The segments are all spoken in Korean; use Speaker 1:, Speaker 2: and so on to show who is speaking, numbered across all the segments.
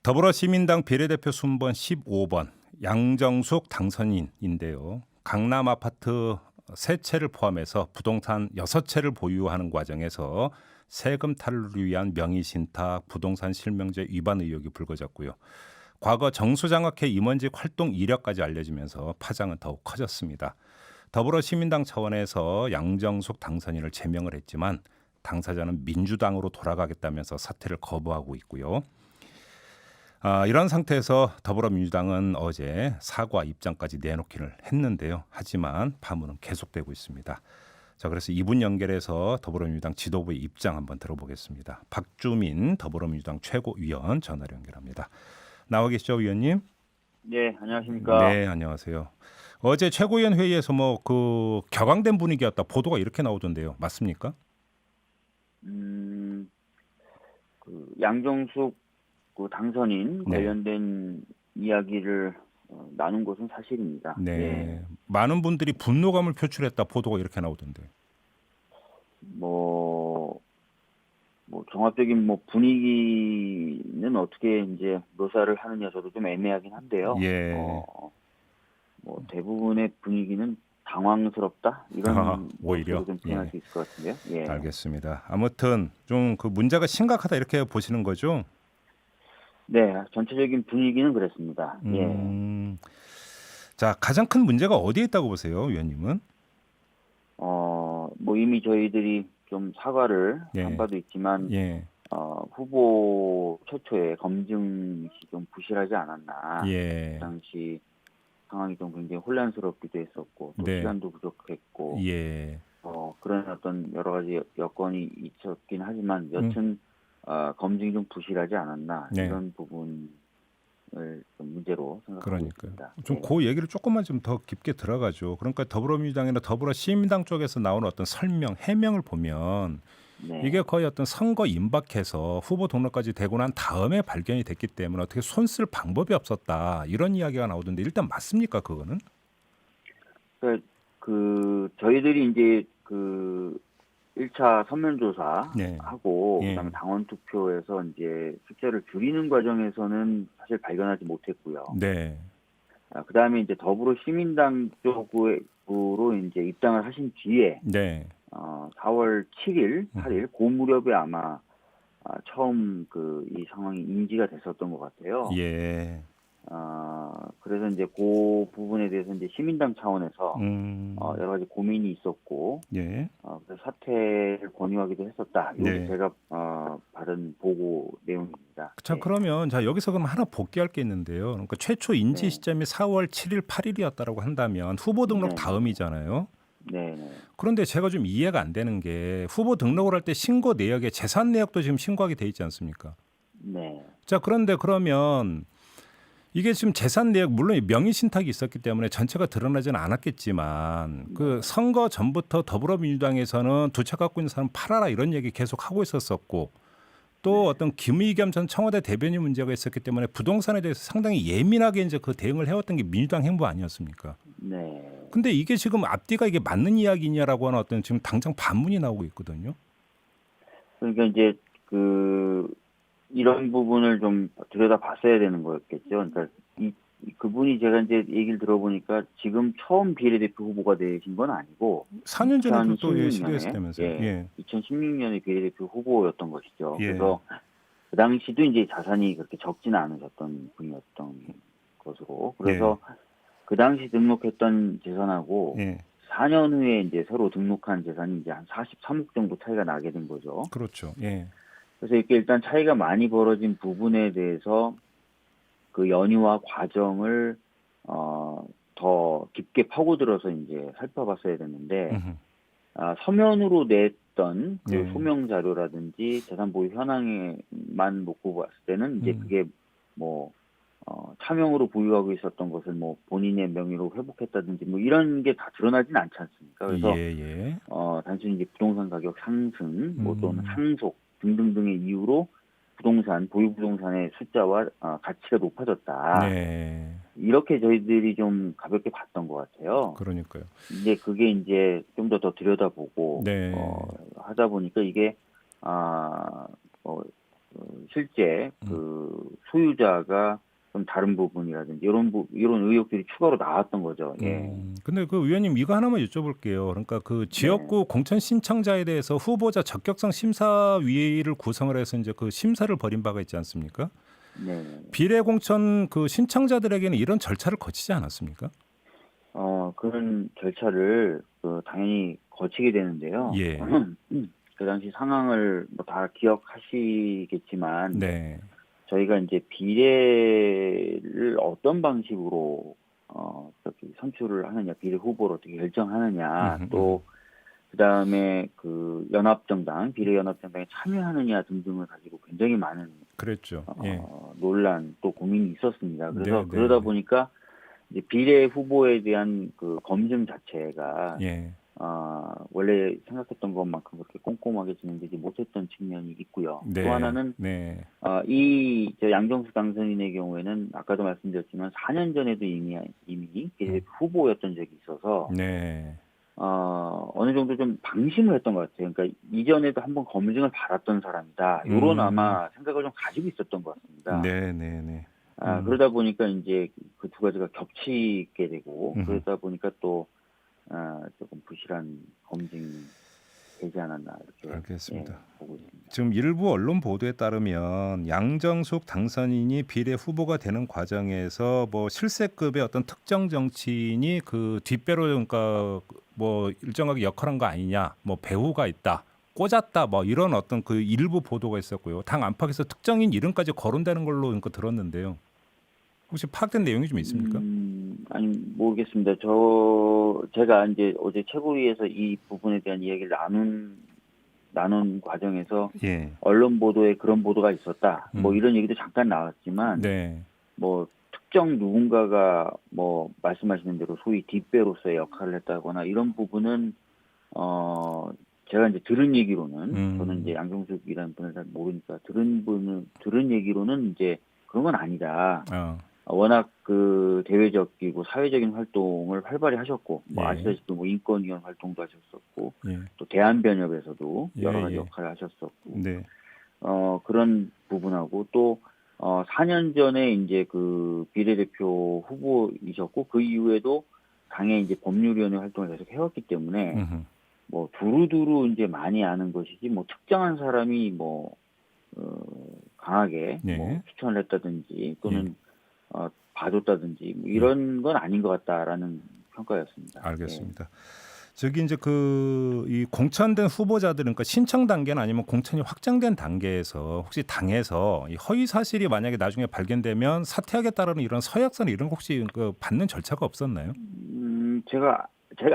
Speaker 1: 더불어시민당 비례대표 순번 15번 양정숙 당선인인데요. 강남 아파트 3채를 포함해서 부동산 6채를 보유하는 과정에서 세금 탈루를 위한 명의신탁, 부동산 실명제 위반 의혹이 불거졌고요. 과거 정수장학회 임원직 활동 이력까지 알려지면서 파장은 더욱 커졌습니다. 더불어시민당 차원에서 양정숙 당선인을 제명을 했지만 당사자는 민주당으로 돌아가겠다면서 사퇴를 거부하고 있고요. 이런 상태에서 더불어민주당은 어제 사과 입장까지 내놓기를 했는데요. 하지만 파문은 계속되고 있습니다. 자, 그래서 이분 연결해서 더불어민주당 지도부의 입장 한번 들어보겠습니다. 박주민 더불어민주당 최고위원 전화로 연결합니다. 나와 계시죠, 위원님?
Speaker 2: 네, 안녕하십니까.
Speaker 1: 네, 안녕하세요. 어제 최고위원 회의에서 격앙된 분위기였다 보도가 이렇게 나오던데요. 맞습니까?
Speaker 2: 양정숙 당선인
Speaker 1: 네.
Speaker 2: 관련된 이야기를 나눈 것은 사실입니다.
Speaker 1: 네.
Speaker 2: 예.
Speaker 1: 많은 분들이 분노감을 표출했다 보도가 이렇게 나오던데.
Speaker 2: 뭐 종합적인 분위기는 어떻게 이제 묘사를 하느냐 저도 좀 애매하긴 한데요.
Speaker 1: 예.
Speaker 2: 대부분의 분위기는 당황스럽다 이런
Speaker 1: 오히려
Speaker 2: 것으로 좀 표현할 수 있을 것 같은데요. 예.
Speaker 1: 알겠습니다. 아무튼 좀 그 문제가 심각하다 이렇게 보시는 거죠?
Speaker 2: 네, 전체적인 분위기는 그랬습니다.
Speaker 1: 예. 자, 가장 큰 문제가 어디에 있다고 보세요, 위원님은?
Speaker 2: 이미 저희들이 좀 사과를
Speaker 1: 예.
Speaker 2: 한 바도 있지만
Speaker 1: 예.
Speaker 2: 후보 초초에 검증이 좀 부실하지 않았나.
Speaker 1: 예.
Speaker 2: 그 당시 상황이 좀 굉장히 혼란스럽기도 했었고 또
Speaker 1: 네.
Speaker 2: 시간도 부족했고
Speaker 1: 예.
Speaker 2: 그런 어떤 여러 가지 여건이 있었긴 하지만 여튼 검증이 좀 부실하지 않았나
Speaker 1: 네.
Speaker 2: 이런 부분을 좀 문제로 생각하고
Speaker 1: 그러니까요.
Speaker 2: 있습니다.
Speaker 1: 좀 그 얘기를 조금만 좀 더 깊게 들어가죠. 그러니까 더불어민주당이나 더불어시민당 쪽에서 나오는 어떤 설명, 해명을 보면
Speaker 2: 네.
Speaker 1: 이게 거의 어떤 선거 임박해서 후보 등록까지 되고 난 다음에 발견이 됐기 때문에 어떻게 손 쓸 방법이 없었다 이런 이야기가 나오던데 일단 맞습니까 그거는?
Speaker 2: 그러니까 저희들이 이제 1차 선면조사
Speaker 1: 네.
Speaker 2: 하고
Speaker 1: 예.
Speaker 2: 그다음에 당원 투표에서 이제 숫자를 줄이는 과정에서는 사실 발견하지 못했고요.
Speaker 1: 네.
Speaker 2: 그다음에 이제 더불어시민당 쪽으로 이제 입당을 하신 뒤에
Speaker 1: 네.
Speaker 2: 4월 7일, 8일 그 무렵에 아마 처음 이 상황이 인지가 됐었던 것 같아요.
Speaker 1: 예.
Speaker 2: 그래서 이제 그 부분에 대해서 이제 시민당 차원에서 여러 가지 고민이 있었고,
Speaker 1: 예.
Speaker 2: 그래서 사퇴를 권유하기도 했었다. 이게
Speaker 1: 네.
Speaker 2: 제가 받은 보고 내용입니다.
Speaker 1: 자,
Speaker 2: 네.
Speaker 1: 그러면 자 여기서 그럼 하나 복귀할 게 있는데요. 그러니까 최초 인지
Speaker 2: 네.
Speaker 1: 시점이 4월 7일, 8일이었다라고 한다면 후보 등록
Speaker 2: 네.
Speaker 1: 다음이잖아요.
Speaker 2: 네.
Speaker 1: 그런데 제가 좀 이해가 안 되는 게 후보 등록을 할 때 신고 내역에 재산 내역도 지금 신고하게 돼 있지 않습니까?
Speaker 2: 네.
Speaker 1: 자, 그런데 그러면 이게 지금 재산 내역 물론 명의 신탁이 있었기 때문에 전체가 드러나지는 않았겠지만 그 선거 전부터 더불어민주당에서는 두 채 갖고 있는 사람 팔아라 이런 얘기 계속 하고 있었었고 또 어떤 김의겸 전 청와대 대변인 문제가 있었기 때문에 부동산에 대해서 상당히 예민하게 이제 그 대응을 해왔던 게 민주당 행보 아니었습니까?
Speaker 2: 네.
Speaker 1: 근데 이게 지금 앞뒤가 이게 맞는 이야기냐라고 하는 어떤 지금 당장 반문이 나오고 있거든요.
Speaker 2: 그러니까 이제 이런 부분을 좀 들여다봤어야 되는 거였겠죠. 그러니까 그분이 제가 이제 얘기를 들어보니까 지금 처음 비례대표 후보가 되신 건 아니고
Speaker 1: 4년 전에도 또
Speaker 2: 2016년에
Speaker 1: 시도했다면서요. 예.
Speaker 2: 2016년에 비례대표 후보였던 것이죠.
Speaker 1: 예.
Speaker 2: 그래서 그 당시도 이제 자산이 그렇게 적지는 않으셨던 분이었던 것으로 그래서 그 당시 등록했던 재산하고
Speaker 1: 예.
Speaker 2: 4년 후에 이제 새로 등록한 재산이 이제 한 43억 정도 차이가 나게 된 거죠.
Speaker 1: 그렇죠. 예.
Speaker 2: 그래서 이렇게 일단 차이가 많이 벌어진 부분에 대해서 그 연유와 과정을 더 깊게 파고들어서 이제 살펴봤어야 됐는데 서면으로 냈던 그 소명 자료라든지 재산 보유 현황에만 놓고 봤을 때는 이제 그게 차명으로 보유하고 있었던 것을 본인의 명의로 회복했다든지 이런 게 다 드러나진 않지 않습니까? 그래서 단순히 이제 부동산 가격 상승 또는 상속 등등등의 이유로 보유 부동산의 숫자와 가치가 높아졌다.
Speaker 1: 네.
Speaker 2: 이렇게 저희들이 좀 가볍게 봤던 것 같아요.
Speaker 1: 그러니까요.
Speaker 2: 이제 그게 이제 좀 더 들여다보고 하다 보니까 이게 실제 그 소유자가 좀 다른 부분이라든지 이런 의혹들이 추가로 나왔던 거죠. 예.
Speaker 1: 근데 그 의원님 이거 하나만 여쭤볼게요. 그러니까 그
Speaker 2: 네.
Speaker 1: 지역구 공천 신청자에 대해서 후보자 적격성 심사위를 구성을 해서 이제 그 심사를 벌인 바가 있지 않습니까?
Speaker 2: 네.
Speaker 1: 비례 공천 그 신청자들에게는 이런 절차를 거치지 않았습니까?
Speaker 2: 그런 절차를 당연히 거치게 되는데요.
Speaker 1: 예.
Speaker 2: 그 당시 상황을 뭐 다 기억하시겠지만
Speaker 1: 네.
Speaker 2: 저희가 이제 비례를 어떤 방식으로 선출을 하느냐, 비례 후보를 어떻게 결정하느냐, 또 그다음에 그 연합정당, 비례연합정당에 참여하느냐 등등을 가지고 굉장히 많은
Speaker 1: 그랬죠. 예.
Speaker 2: 논란 또 고민이 있었습니다. 그래서
Speaker 1: 네,
Speaker 2: 그러다
Speaker 1: 네.
Speaker 2: 보니까 이제 비례 후보에 대한 그 검증 자체가
Speaker 1: 예.
Speaker 2: 원래 생각했던 것만큼 그렇게 꼼꼼하게 진행되지 못했던 측면이 있고요.
Speaker 1: 네.
Speaker 2: 또 하나는
Speaker 1: 네.
Speaker 2: 저 양정수 당선인의 경우에는 아까도 말씀드렸지만 4년 전에도 이미 비례 후보였던 적이 있어서
Speaker 1: 네.
Speaker 2: 어느 정도 좀 방심을 했던 것 같아요. 그러니까 이전에도 한번 검증을 받았던 사람이다. 이런 아마 생각을 좀 가지고 있었던 것 같습니다.
Speaker 1: 네, 네, 네.
Speaker 2: 그러다 보니까 이제 그 두 가지가 겹치게 되고 그러다 보니까 또 조금 부실한 검증이 되지 않았나 이렇게
Speaker 1: 알겠습니다.
Speaker 2: 보고 있습니다.
Speaker 1: 지금 일부 언론 보도에 따르면 양정숙 당선인이 비례 후보가 되는 과정에서 뭐 실세급의 어떤 특정 정치인이 그 뒷배로 그러니까 뭐 일정하게 역할한 거 아니냐, 뭐 배후가 있다, 꽂았다, 뭐 이런 어떤 그 일부 보도가 있었고요. 당 안팎에서 특정인 이름까지 거론되는 걸로 그러니까 들었는데요. 혹시 파악된 내용이 좀 있습니까?
Speaker 2: 아니 모르겠습니다. 제가 이제 어제 최고위에서 이 부분에 대한 이야기를 나눈 과정에서
Speaker 1: 예.
Speaker 2: 언론 보도에 그런 보도가 있었다. 뭐 이런 얘기도 잠깐 나왔지만
Speaker 1: 네.
Speaker 2: 뭐 특정 누군가가 뭐 말씀하시는 대로 소위 뒷배로서의 역할을 했다거나 이런 부분은 제가 이제 들은 얘기로는 저는 이제 양정숙이라는 분을 잘 모르니까 들은 얘기로는 이제 그런 건 아니다. 워낙 그 대외적이고 사회적인 활동을 활발히 하셨고 뭐
Speaker 1: 예.
Speaker 2: 아시다시피 뭐 인권위원 활동도 하셨었고
Speaker 1: 예.
Speaker 2: 또 대한변협에서도 여러 가지
Speaker 1: 예.
Speaker 2: 역할을 하셨었고
Speaker 1: 네.
Speaker 2: 그런 부분하고 또 4년 전에 이제 그 비례대표 후보이셨고 그 이후에도 당의 이제 법률위원회 활동을 계속 해왔기 때문에 뭐 두루두루 이제 많이 아는 것이지 뭐 특정한 사람이 뭐 강하게
Speaker 1: 네.
Speaker 2: 뭐 추천을 했다든지 또는 봐줬다든지 뭐 이런 건 아닌 것 같다라는 평가였습니다.
Speaker 1: 알겠습니다. 저기 이제 그 이 공천된 후보자들은 그러니까 신청 단계는 아니면 공천이 확정된 단계에서 혹시 당에서 이 허위 사실이 만약에 나중에 발견되면 사퇴하게 따르는 이런 서약서나 이런 거 혹시 그 받는 절차가 없었나요?
Speaker 2: 제가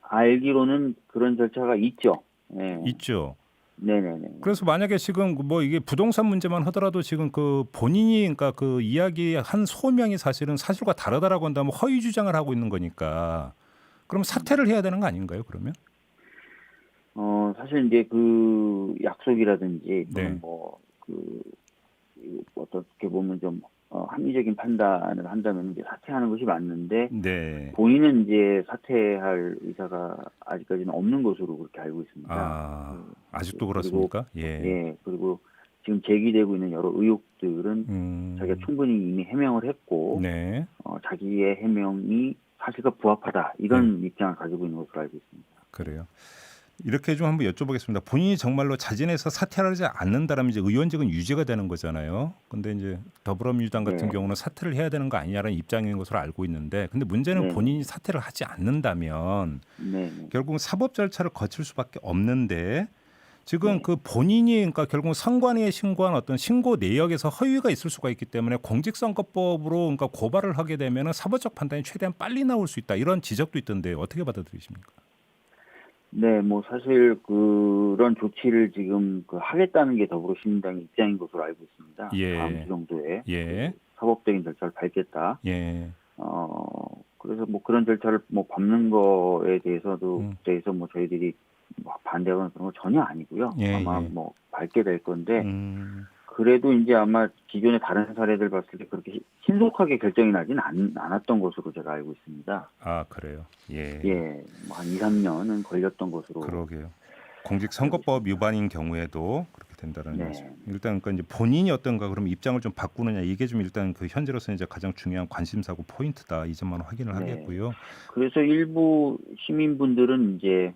Speaker 2: 알기로는 그런 절차가 있죠. 네.
Speaker 1: 있죠.
Speaker 2: 네네네.
Speaker 1: 그래서 만약에 지금 뭐 이게 부동산 문제만 하더라도 지금 그 본인이 그러니까 그 이야기한 소명이 사실은 사실과 다르다라고 한다면 허위 주장을 하고 있는 거니까 그럼 사퇴를 해야 되는 거 아닌가요? 그러면?
Speaker 2: 사실 이제 그 약속이라든지 또는
Speaker 1: 네.
Speaker 2: 어떻게 보면 좀 합리적인 판단을 한다면 이제 사퇴하는 것이 맞는데
Speaker 1: 네.
Speaker 2: 본인은 이제 사퇴할 의사가 아직까지는 없는 것으로 그렇게 알고 있습니다.
Speaker 1: 아직도
Speaker 2: 그리고
Speaker 1: 그렇습니까? 예.
Speaker 2: 그리고 지금 제기되고 있는 여러 의혹들은 자기가 충분히 이미 해명을 했고
Speaker 1: 네.
Speaker 2: 자기의 해명이 사실과 부합하다 이런 입장을 가지고 있는 것으로 알고 있습니다.
Speaker 1: 그래요. 이렇게 좀 한번 여쭤보겠습니다. 본인이 정말로 자진해서 사퇴를 하지 않는다라면 이제 의원직은 유지가 되는 거잖아요. 근데 이제 더불어민주당 같은
Speaker 2: 네.
Speaker 1: 경우는 사퇴를 해야 되는 거 아니냐라는 입장인 것으로 알고 있는데, 근데 문제는
Speaker 2: 네.
Speaker 1: 본인이 사퇴를 하지 않는다면
Speaker 2: 네.
Speaker 1: 결국은 사법 절차를 거칠 수밖에 없는데 지금
Speaker 2: 네.
Speaker 1: 그 본인이 그러니까 결국 선관위에 신고한 어떤 신고 내역에서 허위가 있을 수가 있기 때문에 공직선거법으로 그러니까 고발을 하게 되면 사법적 판단이 최대한 빨리 나올 수 있다 이런 지적도 있던데 어떻게 받아들이십니까?
Speaker 2: 네, 뭐 사실 그런 조치를 지금 하겠다는 게 더불어시민당의 입장인 것으로 알고 있습니다.
Speaker 1: 예.
Speaker 2: 다음 주 정도에
Speaker 1: 예.
Speaker 2: 사법적인 절차를 밟겠다.
Speaker 1: 예.
Speaker 2: 그래서 뭐 그런 절차를 뭐 밟는 거에 대해서 뭐 저희들이 뭐 반대하거나 그런 건 전혀 아니고요.
Speaker 1: 예,
Speaker 2: 아마
Speaker 1: 예.
Speaker 2: 뭐 밟게 될 건데
Speaker 1: 그래도
Speaker 2: 그래도 이제 아마 기존의 다른 사례들 봤을 때 그렇게 신속하게 결정이 나진 않았던 것으로 제가 알고 있습니다.
Speaker 1: 아, 그래요. 예.
Speaker 2: 예, 뭐 한 2, 3년은 걸렸던 것으로.
Speaker 1: 그러게요. 공직선거법 위반인 경우에도 그렇게 된다라는
Speaker 2: 네.
Speaker 1: 말씀. 일단 그러니까 이제 본인이 어떤가 그러면 입장을 좀 바꾸느냐 이게 좀 일단 그 현재로서는 이제 가장 중요한 관심사고 포인트다 이 점만 확인을
Speaker 2: 네.
Speaker 1: 하겠고요.
Speaker 2: 그래서 일부 시민분들은 이제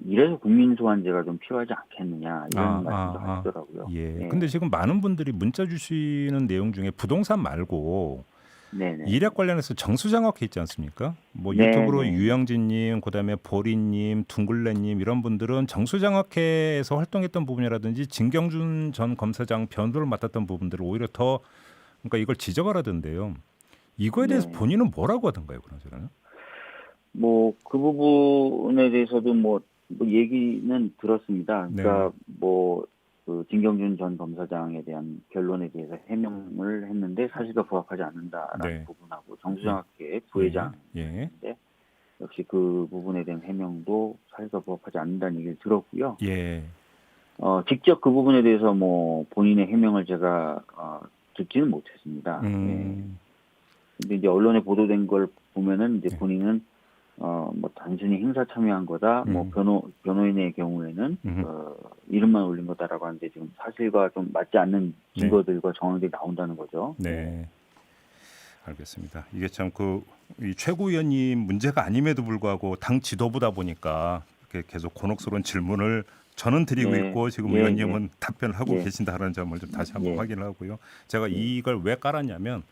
Speaker 2: 이래서 국민소환제가 좀 필요하지 않겠느냐 이런 말씀도 하시더라고요.
Speaker 1: 예.
Speaker 2: 네.
Speaker 1: 근데 지금 많은 분들이 문자 주시는 내용 중에 부동산 말고
Speaker 2: 네네.
Speaker 1: 일약 관련해서 정수장학회 있지 않습니까? 뭐
Speaker 2: 네,
Speaker 1: 유튜브로
Speaker 2: 네.
Speaker 1: 유영진님, 그다음에 보리님, 둥글레님 이런 분들은 정수장학회에서 활동했던 부분이라든지 진경준 전 검사장 변호를 맡았던 부분들을 오히려 더 그러니까 이걸 지적을 하던데요. 이거에 대해서
Speaker 2: 네.
Speaker 1: 본인은 뭐라고 하던가요, 그러저는?
Speaker 2: 뭐 그 부분에 대해서도 뭐 얘기는 들었습니다. 그러니까 그 진경준 전 검사장에 대한 결론에 대해서 해명을 했는데 사실과 부합하지 않는다라는
Speaker 1: 네.
Speaker 2: 부분하고 정수장학회 부회장인데
Speaker 1: 예.
Speaker 2: 역시 그 부분에 대한 해명도 사실과 부합하지 않는다는 얘기를 들었고요.
Speaker 1: 예.
Speaker 2: 직접 그 부분에 대해서 뭐 본인의 해명을 제가 듣지는 못했습니다. 예. 근데 이제 언론에 보도된 걸 보면은 이제 본인은 뭐 단순히 행사 참여한 거다. 뭐 변호인의 경우에는 이름만 올린 거다라고 하는데 지금 사실과 좀 맞지 않는 증거들과 정황들이 나온다는 거죠.
Speaker 1: 네. 알겠습니다. 이게 참 이 최고위원님 문제가 아님에도 불구하고 당 지도부다 보니까 이렇게 계속 곤혹스러운 질문을 저는 드리고 있고 지금 의원님은 답변을 하고 계신다는 점을 좀 다시 한번 확인을 하고요. 제가 이걸 왜 깔았냐면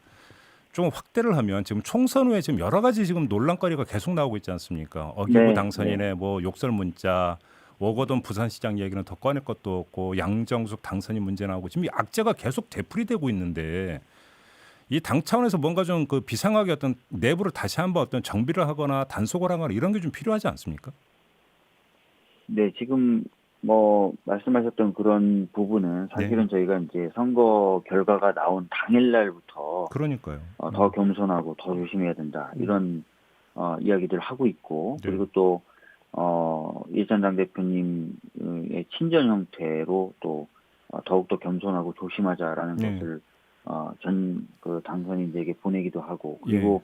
Speaker 1: 좀 확대를 하면 지금 총선 후에 지금 여러 가지 지금 논란거리가 계속 나오고 있지 않습니까? 어기구 당선인의 뭐 욕설 문자, 오거돈 부산시장 얘기는 더 꺼낼 것도 없고 양정숙 당선인 문제 나오고 지금 이 악재가 계속 되풀이되고 있는데 이 당 차원에서 뭔가 좀 그 비상하게 어떤 내부를 다시 한번 어떤 정비를 하거나 단속을 하거나 이런 게 좀 필요하지 않습니까?
Speaker 2: 네, 지금 뭐 말씀하셨던 그런 부분은 사실은 저희가 이제 선거 결과가 나온 당일날부터
Speaker 1: 그러니까요.
Speaker 2: 더 겸손하고 더 조심해야 된다 이런 이야기들을 하고 있고 그리고 또 일전 당대표님의 친전 형태로 또 더욱더 겸손하고 조심하자라는 것을 전 그 당선인들에게 보내기도 하고 그리고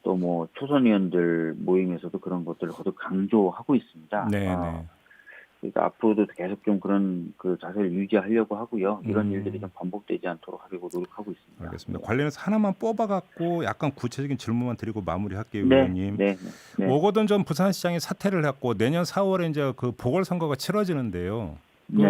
Speaker 2: 또 뭐 초선 의원들 모임에서도 그런 것들을 거듭 강조하고 있습니다. 그러니까 앞으로도 계속 좀 그런 그 자세를 유지하려고 하고요. 이런 일들이 좀 반복되지 않도록 하려고 노력하고 있습니다.
Speaker 1: 알겠습니다. 관련해서 하나만 뽑아갖고 약간 구체적인 질문만 드리고 마무리할게요, 의원님. 오거돈 전 부산시장이 사퇴를 했고 내년 4월에 이제 그 보궐선거가 치러지는데요.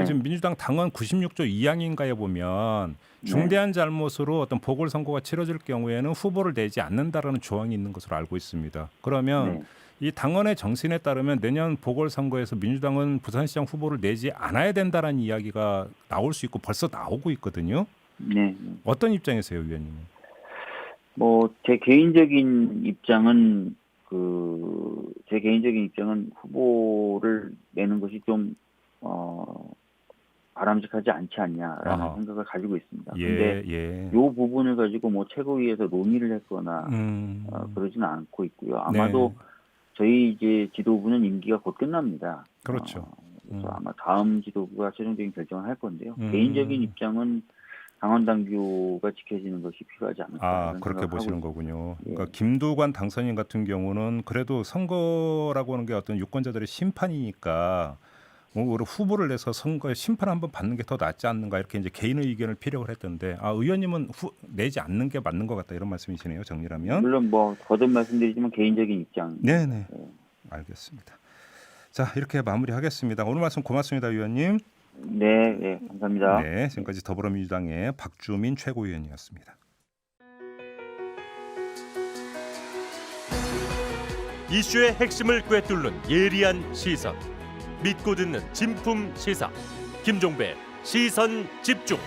Speaker 1: 지금 민주당 당원 96조 2항인가에 보면 중대한 잘못으로 어떤 보궐선거가 치러질 경우에는 후보를 내지 않는다라는 조항이 있는 것으로 알고 있습니다. 그러면 이 당원의 정신에 따르면 내년 보궐선거에서 민주당은 부산시장 후보를 내지 않아야 된다라는 이야기가 나올 수 있고 벌써 나오고 있거든요. 어떤 입장이세요, 의원님? 뭐
Speaker 2: 제 개인적인 입장은 후보를 내는 것이 좀 바람직하지 않지 않냐라는 생각을 가지고 있습니다. 그런데 이 부분을 가지고 뭐 최고위에서 논의를 했거나 그러지는 않고 있고요. 아마도 저희 이제 지도부는 임기가 곧 끝납니다.
Speaker 1: 그렇죠.
Speaker 2: 그래서 아마 다음 지도부가 최종적인 결정을 할 건데요. 개인적인 입장은 당원 당규가 지켜지는 것이 필요하지 않을까.
Speaker 1: 그렇게 보시는 거군요. 그러니까 김두관 당선인 같은 경우는 그래도 선거라고 하는 게 어떤 유권자들의 심판이니까 뭐 후보를 내서 선거에 심판 한번 받는 게 더 낫지 않는가 이렇게 이제 개인의 의견을 피력을 했던데 의원님은 내지 않는 게 맞는 것 같다 이런 말씀이시네요. 정리라면.
Speaker 2: 물론 뭐 거듭 말씀드리지만 개인적인 입장.
Speaker 1: 네네. 알겠습니다. 자 이렇게 마무리하겠습니다. 오늘 말씀 고맙습니다, 의원님.
Speaker 2: 네, 감사합니다.
Speaker 1: 네, 지금까지 더불어민주당의 박주민 최고위원이었습니다.
Speaker 3: 이슈의 핵심을 꿰뚫는 예리한 시선. 믿고 듣는 진품 시사 김종배 시선 집중.